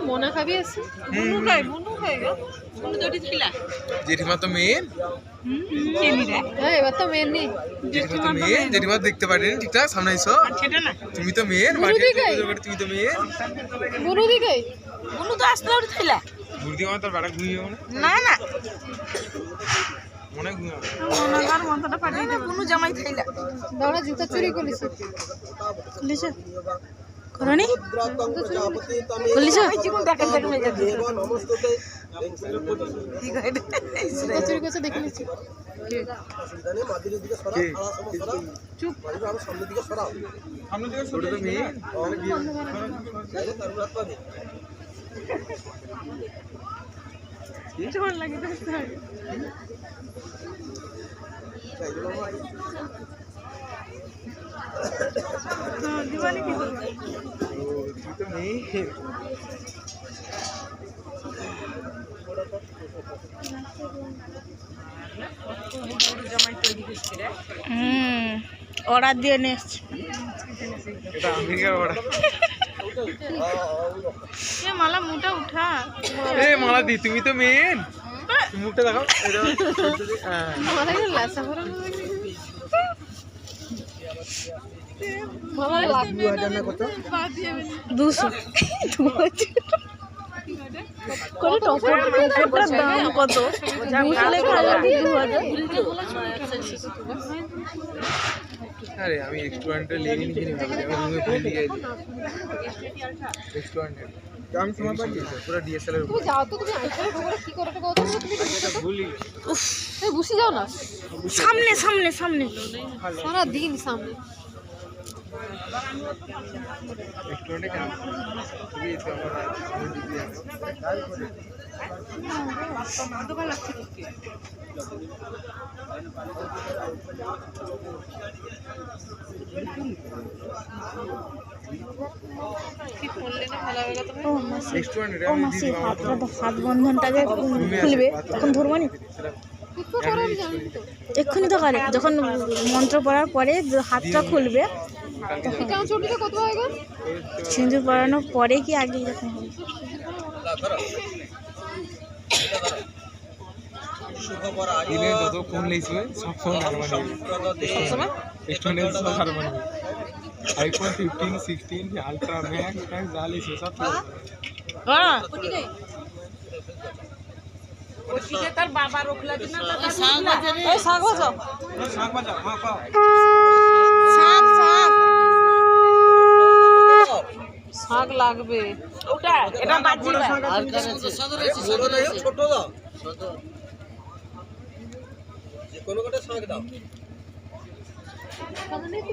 মনা খাবি আছে জেঠিমা তো মেন এবার তো মেন নেই জেঠিমা তো মেন জেঠিমা দেখতে পারেনি ঠিকঠাক সামনে এসো তুমি তো মেন তুমি তো মেন বুনু দিকে বুনু তো আসলে ওর ছিল বুড়ি আমার তোর বাড়া ঘুমিয়ে না না মনে ঘুমিয়ে মনার মন্তটা পাঠিয়ে দে বুনু জামাই খাইলা দাঁড়া জুতা চুরি করেছে খুলিছে করনি খুলিছে ওই জীবন দেখেন দেখেন মেজা জুতা চুরি করেছে দেখে নিচ্ছি চুপ সামনের দিকে সরে তো মেয়ে কেমন লাগে দিওয়ালি কি করবে তুই তো মেয়ে অর্ডার দিয়ে নেছি এটা আমেরিকার অর্ডার এ মালা মুটা উঠা এ মালা দি তুমি তো মেন মুখটা দেখাও মালা গেল লাসা ভরা মালা লাখ 2000 না কত 200 কোন টপটা দাম কত 200 লেখা 2000 আরে আমি রেস্টুরেন্টে লেগে নিয়ে রুমে ফোন দিয়ে রেস্টুরেন্টে আমি তোমার পাচ্ছি পুরো ডিএসএলআর তুমি যাও তো তুমি আইফোনে ঢোকো কি করতে কত তুমি ভুলি উফ এই বুঝি যাও না সামনে সামনে সামনে সারা দিন সামনে রেস্টুরেন্টে কেন তুমি তো আমার দিদি রেস্টুরেন্টে আমি দিদি হাত বন্ধনটাকে খুলবে তখন ধরবো নি এক্ষুনি তো করে যখন মন্ত্র পড়ার পরে হাতটা খুলবে কেমন ছুটিটা কত হয়ে গেল সিঁদুর পরানোর পরে কি আগে যখন দিনে যত ফোন লইছে সব ফোন হারমানি রেস্টুরেন্টে সব হারমানি আইফোন 15 16 আলট্রা ম্যাক্স যা লইছে সব হ্যাঁ তার বাবা রোকলা দিনা শাক বাজাও শাক বাজাও হ্যাঁ পাও শাক শাক শাক লাগবে ওটা এটা বাজিবা আর বড় নাই ছোট দাও ছোট যে কোন কোটা শাক দাও কাউকে দেখা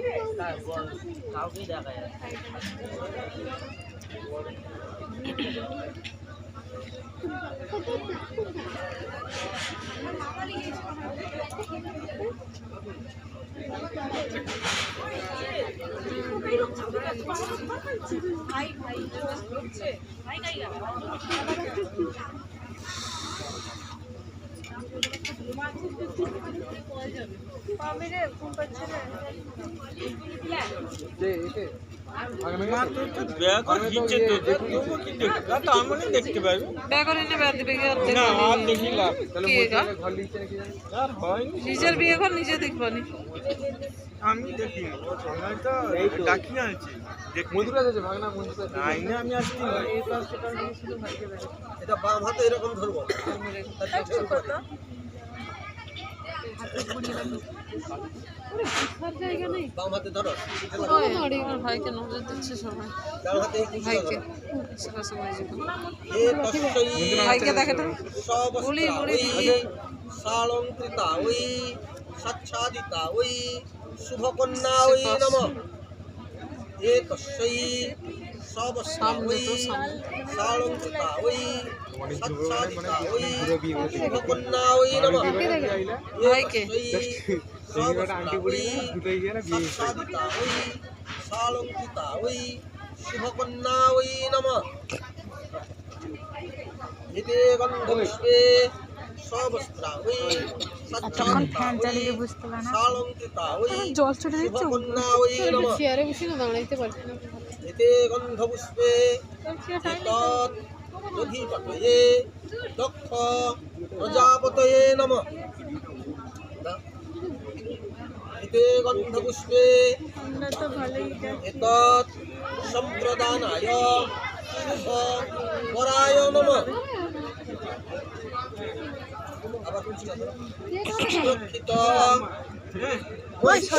যায় দেখতে পারবে নিজের বিয়ে ঘর নিজে দেখবানি আমি দেখি ডাকি আনছি মধুরা আছে ভাগনা মধুরা আইনা আমি আসছি এটা বাম হাতে এরকম ধরবো বাম হাতে ধরো ভাইকে নজর দিচ্ছে সবাই ভাইকে দেখে তো বলি সালঙ্কৃতা ওই সচ্ছাদিতা ওই শুভকন্যা ওই নমঃ তস্যৈ সবস্তা ওই সালঙ্কৃতা ওই সচ্ছাদিতা ওই শুভকন্যা ওই নমঃ ভাইকে আন্টি বুড়ি দুটোই গিয়ে না বিয়ে সচ্ছাদিতা ওই সালঙ্কৃতা ওই শুভকন্যা ওই নমঃ এতে গন্ধপুষ্পে সবস্ত্রা ওই সচ্ছাদিতা ওই সালঙ্কৃতা ওই জল ছুটে দিচ্ছে শুভকন্যা ওই নমঃ চেয়ারে বসে না দাঁড়াইতে পারছি না এতে গন্ধপুষ্পে তৎ দধিপতয়ে দক্ষ প্রজাপতয়ে নমঃ। এতে গন্ধপুষ্পে এতৎ সম্প্রদানায় শুভ বরায় নমঃ। আবার সুরক্ষিত বস্তু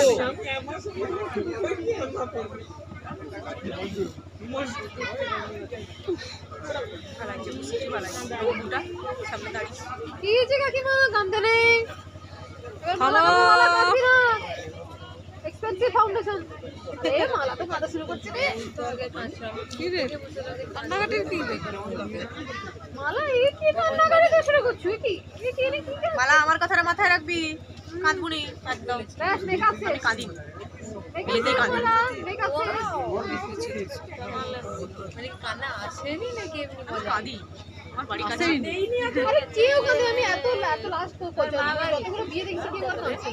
কি হয়েছে কাকিমা? কামতে নেই। Hello expensive foundation. এ মালা তো কাটা শুরু করছে রে। কি রে কান্নাকাটির কি রে? মালা এ কি কান্নাকাটি শুরু করছো? এ কি এ কি মালা আমার কথাটা মাথায় রাখবি, কাঁদবুনি একদম। ব্যাস মেকআপ শেষ। কাঁদি এলেতেই কাঁদি। মেকআপ শেষ। মানে কান্না আসেনি নাকি এমনি কাঁদি? আমার বাড়ি কাছে আরে চেয়েও কাঁদে। আমি এত লাস্ট পর্যন্ত কতগুলো বিয়ে দেখছি কি করে কাঁদছে।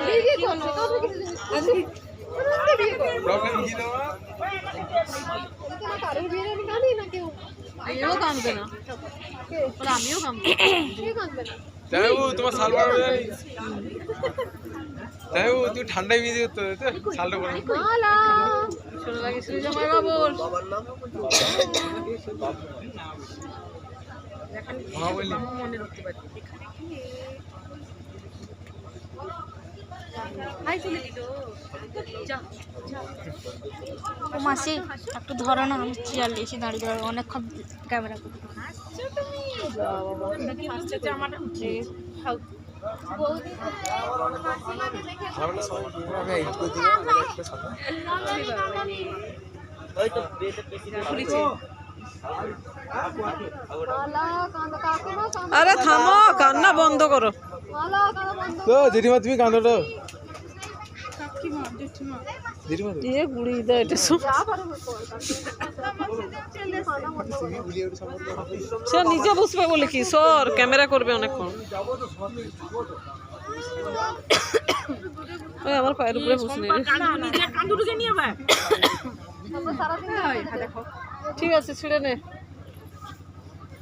বিয়ে করছে কত কিছু বিয়ে করছে। প্রবলেম কি দেওয়া কারোর বিয়ে আমি কাঁদি না কেউ। এও কামবে না ওরা আমিও কামবো কে কাঁদবে না? তাই তোমার সালবার জানি তাই তুই ঠান্ডায় ভিজে তো সালটা করে মালা ছোট লাগে শ্রী জামাই বাবুর বাবার নাম মা বলি মনে রাখতে পারি। ও মাসি একটু ধরো না, আমি চেয়ার এসে দাঁড়িয়ে দাঁড়িয়ে অনেকক্ষণ ক্যামেরা করি। আমরা সবাই আমি এডিট করে দিই একটা সাথে ওই তো বিয়েতে প্রেসিডেন্ট মালা কাঁদা কাকিমা কাঁদা। আরে থামো কান্না বন্ধ করো মালা কাঁদা বন্ধ। তো জেঠিমা তুমি কাঁদো তো জেঠিমা তো দিয়ে গুড়ি দাও এটা সব যা পারো কর। সে নিজে বুঝবে বলে কি সর ক্যামেরা করবে অনেকক্ষণ ওই আমার পায়ের উপরে বসে আমরা সারাদিন দেখো। ঠিক আছে ছেড়ে নে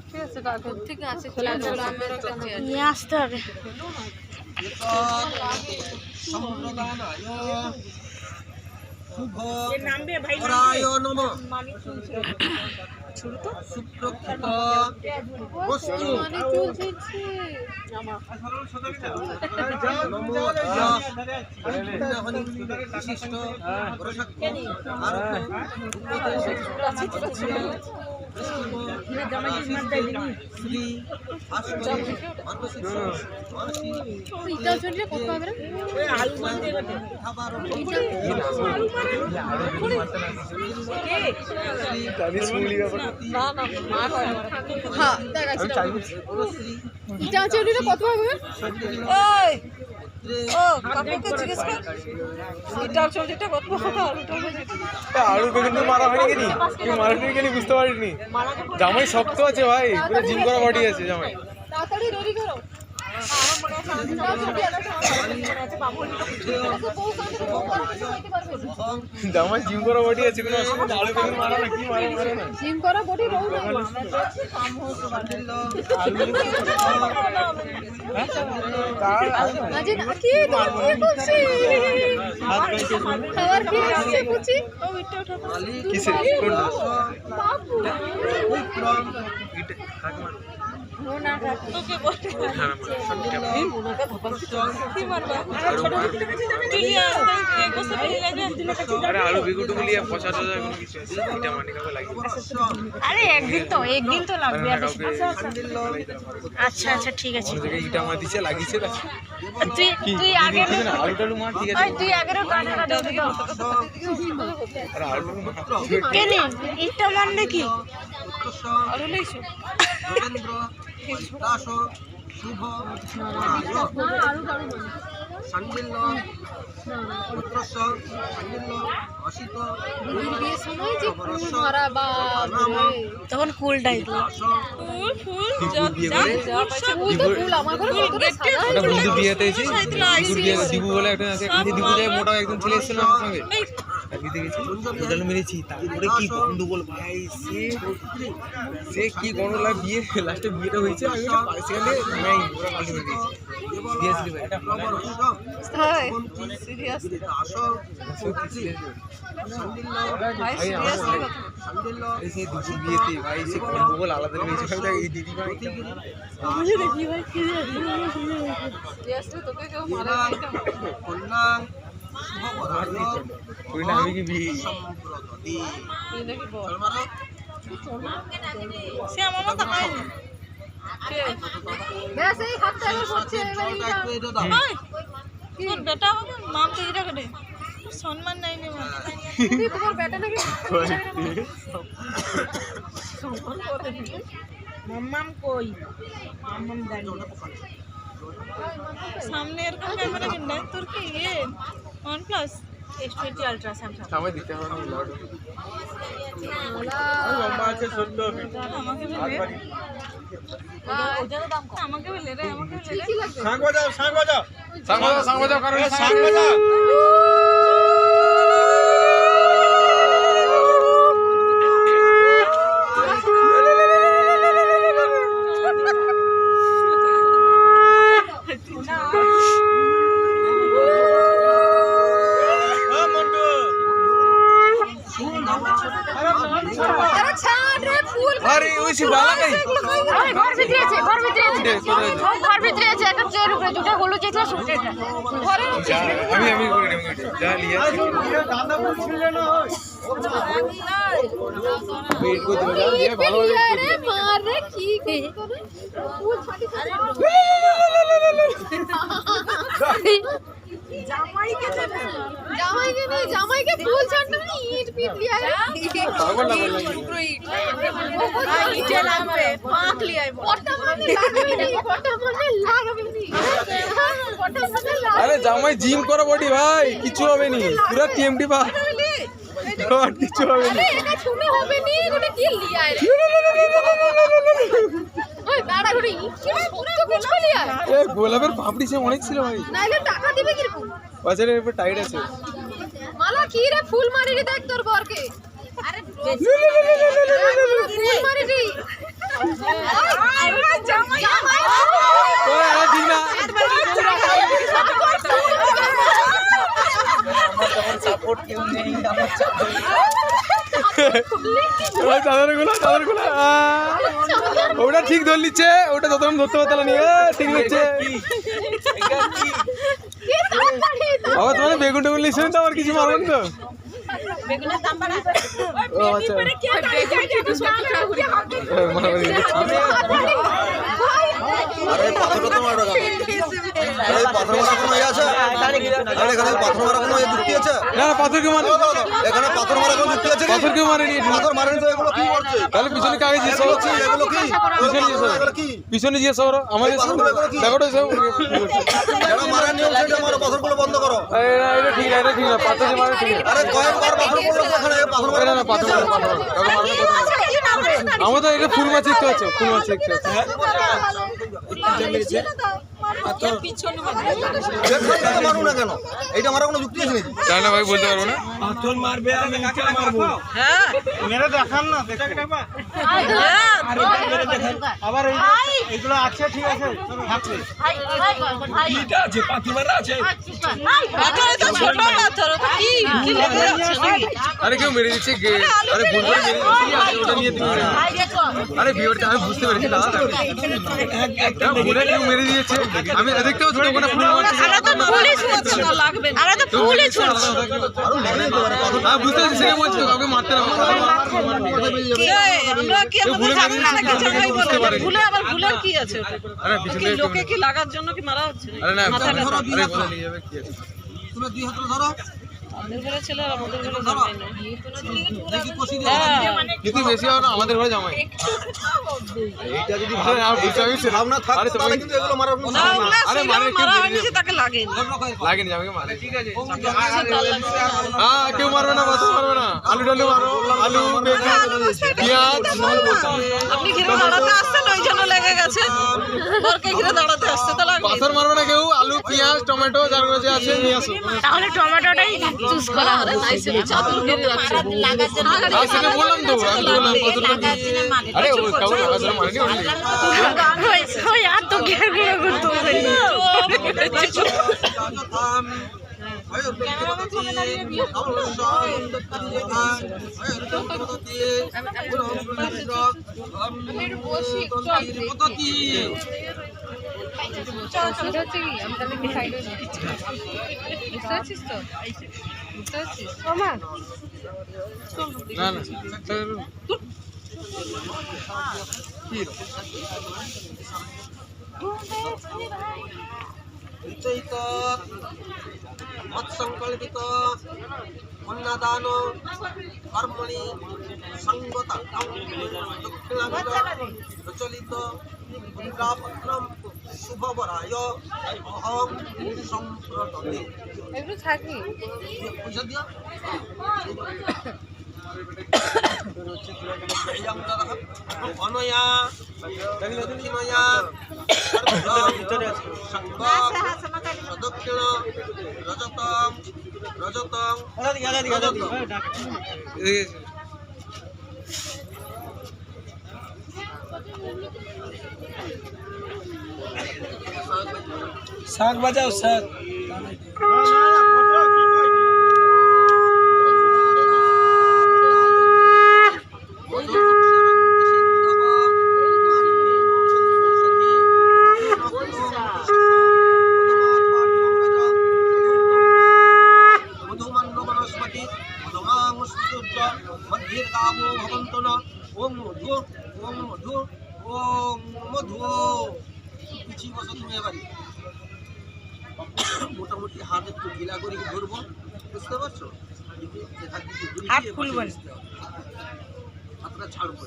ঠিক আছে কাকু ঠিক আছে চলো নিয়ে আসতে হবে। সম্প্রদানায় শুভ বরায় নমঃ। সুপ্রক্ষিত বস্তু মানে চুল ছিঁড়ছে। বিশিষ্ট ইটা চললে কত হবে রে? আমি স্কুলি ব্যাপার না না মা কয় হ্যাঁ দেখ আছে। আমি চাইবো ইটা চললে কত হবে? ওই ও কাকুকে জিজ্ঞেস কর এটা চলছে এটা কত আর ওটা আলু বেগুন তো মারা হয়নি কেনি তুই মারানি কেনি বুঝতে পারিনি জামাই শক্ত আছে ভাই পুরো জিম করা বডি আছে জামাই তাড়াতাড়ি রেডি করো। আমার মনে আছে ইটা চললে আছে বাবু বউ কাঁদে বউ আর কিছু হইতে পারবে না। জামাই জিম করা বডি আছে কোনো অসুবিধা নেই। আলু বেগুন মারা না কি মারা মারা না জিম করা বডি বউ না আমরা দেখছি কাম হতে পারবে। আজি না কি তো কি করছিস? খাবার কি আছে কুচি? ও ইটা উঠা। কিসে কোনটা বাবু নোনা তোকে বলতে এই মুনাকা ধপাস কি মারবা আরে ছোট তুই এক বছর পেয়ে যাবে আরে আলু বেগুন গুলিয়ে 50,000 কোনো কিছু আছে এটা মানে কাউকে লাগিয়ে আরে একদিন তো লাগবে আর বেশি। আচ্ছা আচ্ছা ঠিক আছে। অন্য জায়গায় ইটা মার দিছে লাগিয়েছে দেখো তুই আগে না আলু টালু মার ঠিক আছে ওই তুই আগেরও কাটাটা দিয়ে দিও। আরে আলু টালু মার কেন ইটা মানে কি? আরো লইছো রবীন্দ্র দাস শুভ সান্ডিল্য পুত্রস্য সান্ডিল্য অসিত বিয়ে সময় যে ফুল মারা বাপ রে। তখন কুলটাই তো ফুল ফুল দিবু বিয়ে করে ফুল তো ফুল আমার ঘরে কতটা সাদা ওটা বন্ধু বিয়েতে এসেছি দিবুর বিয়ে দিবু বলে একটা আছে কাছে দিবু যায় মোটা একদম ছেলে এসেছিল আমার সঙ্গে দিতে গেছি টোটাল মেরেছি তারপরে কি গন্ডগোল ভাই সে কি গন্ডগোল বিয়ে লাস্টে বিয়েটা হয়েছে আমি সেখানে নাই ওরা পাল্টে মেরে দিয়েছি সিরিয়াসলি ভাই তাই সিরিয়াস ভাই সিরিয়াসলি এই সেই দুপুর বিয়েতে ভাই সে গন্ডগোল আলাদা হয়েছে এই দিদি ভাই দেখি ভাই কি সিরিয়াসলি তোকে কেউ মারা নাই তো কন্যা ওই না আমি কি বিয়ে তুই নাকি বল সে আমার মতো হয়নি ব্যাস এই হাতটা এবার হচ্ছে এবার তোর বেটা আমাকে মাম তো এটা করে সম্মান নাই নে মা তোমার বেটা নাকি মাম্মাম কই মাম্মাম দাঁড়িয়ে সামনে এরকম ক্যামেরা কিনলে তোর কি ইয়ে OnePlus S20 Ultra Samsung সময় দিতে হবে না লাউড আমাকে বলে আমাকে বলে রে আমাকে বলে রে সাং বাজাও কারণ সাং বাজাও আরে ছাড় রে ফুল আরে ওই সে বালা গাই আরে ঘর ভিতরে আছে ঘর ভিতরে আছে একটা চেয়ার উপরে দুটো হলুদ যেটা সুটে এটা ঘরে আমি করে দেব যা লিয়া वेट को दे ये ভালো আরে মার রে কি করে ফুল ছাটি জামাই के फूल छाटना नहीं ईंट पीट लिया है पागल लगा ईंट লাগবে পাক লিয়া है কটা মানে লাগবে नहीं কটা মানে আরে জামাই জিম করো বডি ভাই কিছু হবে নি পুরো টিএমডি পা আর কিছু হবে নি এটা শুনে হবে নি এটা কি লিয়া है ওই বাড়া করে ईंट কি তো কিছু লিয়া है এ গোলাপের পাপড়ি সে অনেক ছিল ভাই নাইলে টাকা দিবে কি রকম বাজারের উপর টাইট আছে মালা কি রে ফুল মারি রে দেখ তোর বরকে আরে ফুল মারি রে জামাই ওই আরে ঠিক না আমার সাপোর্ট কেউ নেই আমার ওই দাদার গুলা ওটা ঠিক ধর লিচ্ছে ওটা যতক্ষণ ধরতে পারতাম নিয়ে ঠিক লিচ্ছে বাবা তোমার বেগুন টেগুন লিখছেন তো আমার কিছু মারবেন তো বেগুনের দাম বাড়া ও আচ্ছা আরে পাথরটা তোমার টাকা আরে পাথর মারা কোনো ইয়ে আছে আরে এখানে পাথর মারা কোনো যুক্তি আছে না পাথর কেউ মারে এখানে পাথর মারা কোনো যুক্তি আছে পাথর কেউ মারেনি পাথর মারেনি তো এগুলো কি করছে তাহলে পিছনে কাগজ দিয়ে সব এগুলো কি এগুলো কি পিছনে দিয়ে সব আমাদের দেখো তো সব যারা মারার নিয়ম সেটা মারো পাথরগুলো বন্ধ করো এটা ঠিক না পাথর যে মারে ঠিক আরে কয়েকবার পাথর পড়লো তো এখানে পাথর মারা না পাথর আমাদের এটা ফুল মাছ দেখতে পাচ্ছ ফুল মাছ দেখতে পাচ্ছ পিছনে মারো না কেন এইটা মারা কোনো যুক্তি আছে নাকি তাই না ভাই বলতে পারবো না পাথর মারবে আমি নিচে মারবো হ্যাঁ মেরে দেখান না আবার এইগুলো আছে ঠিক আছে থাকবে এইটা আছে পাথর মারা আছে পাথর তো ছোট পাথর তো কি কি লেগে আছে নাকি আরে কেউ মেরে দিচ্ছে আরে ভুল করে মেরে দিচ্ছে ওটা নিয়ে তুমি আরে ভিউয়ারটা আমি বুঝতে পেরেছি না ভুলে কেউ মেরে দিয়েছে আমি দেখতে পাচ্ছি তো ওখানে ফুল মারছে আরে তো ফুলই ছুঁয়েছে না লাগবে আরে তো ফুলই ছুঁয়েছে হ্যাঁ বুঝতে পারছি সে বলছে কাউকে মারতে না আমরা কি আমাদের জানি না নাকি জামাই বুঝতে বলে পারে ভুলে আবার ভুলের কি আছে ওটা আরে পিছনে কি লোকে কি লাগার জন্য কি মারা হচ্ছে আরে না মাথা আরে বলে নিয়ে যাবে কি আছে তুমি দুই হাতে ধরো আমাদের ঘরে ছেলে আর আমাদের ঘরে জামাই না দেখি কষি কিন্তু বেশি হবে না আমাদের ঘরে জামাই এইটা যদি আরে আর বুঝতে পারছি ভাবনা থাকতো আরে তাহলে তুমি কিন্তু এগুলো মারার কোনো না ওগুলা আরে সেগুলো মারে কেউ মারা মেরে হয়নি যে দিয়েছে। তাকে লাগেনি লাগেনি আমাকে মারে ঠিক আছে হ্যাঁ কেউ মারবে না বাস মারবে না আলু টালু মারো, আলু বেগুন পেঁয়াজ। আপনি ঘিরে দাঁড়াতে আসছেন ওই জন্য লেগে গেছে বরকে ঘিরে দাঁড়াতে আসছে তাহলে আমি পাথর মারবে না কেউ, আলু পেঁয়াজ টমেটো যার কাছে আছে নিয়ে আসো। তাহলে টমেটোটাই চুজ করা হবে। আর সেটা বললাম তো, আমি তো বললাম কতটা আরে ওই কাউ লাগাতে মারেনি ওই ওই আর তো কি আর করতে হবে। না না মৎসংকল্পিত অন্নদান কর্মণি সঙ্গত প্রচলিত মুদ্রাপত্রম শুভবরায় অহং সম্প্রদতে। এগুলো থাকি বুঝে দিও অনয়া দক্ষিণয়া সদক্ষিণ রজতং রজতং শাক বাজাও শাক। মোটামুটি হাত একটু ঢিলা করে ধরবো, বুঝতে পারছো? হাত খুলবেন, হাতটা ছাড়বো।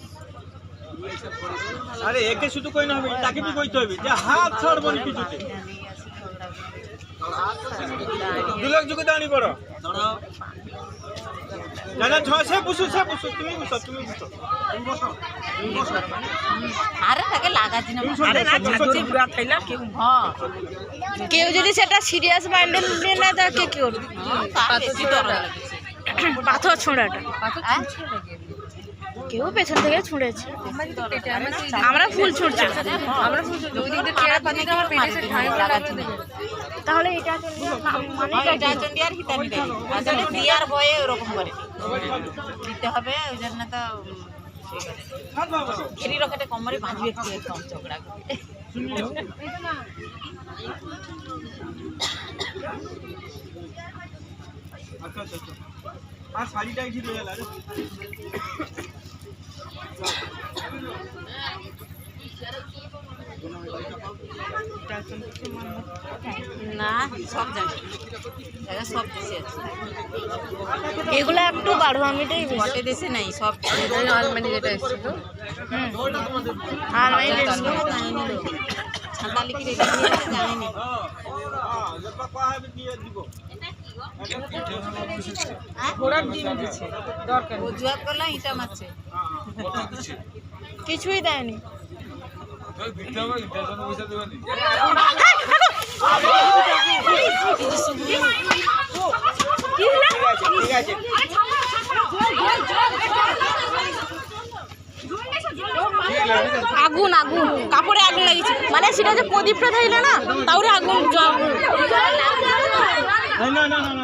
আরে একে শুধু কই না হবে, তাকে কি কইতে হবে যে হাত ছাড়বো না কিছুতে। দুলাক যুগে দাঁড়ি করো, দাঁড়াও, না না ছয় সে বুঝো তুমি বুঝো আরে তাকে লাগাচ্ছি না কেউ যদি সেটা সিরিয়াস মাইন্ডেড নিয়ে নেয় তাকে কি করবে? পাথর ছোঁড়াটা কেউ পেছন থেকে ছুঁড়েছে, আমরা ফুল ছুঁড়ছি, তাহলে এটা দিয়ার ভয়ে ওরকম করে দিতে হবে, ওই জন্য তো ঘিরি রকেটে কমরে বাঁধবে একদম ঝগড়া করে। আর শাড়িটাই ঠিক হয়ে গেল। না সব জানি সব দেশে আছে, এগুলো একটু বারো মিনিটেই বটে দেশে নাই সব আলমারি যেটা এসেছিল ছান্দালি কি রেখে দিয়েছে জানেনি। ঘোড়ার ডিম দিচ্ছে দরকার ও জুয়াব করলাম ইটা মারছে, কিছুই দেয়নি। আগুন আগুন কাপড়ে আগুন লাগিয়েছে, মানে সেটা যে প্রদীপটা থাকলে না তাহলে আগুন না না না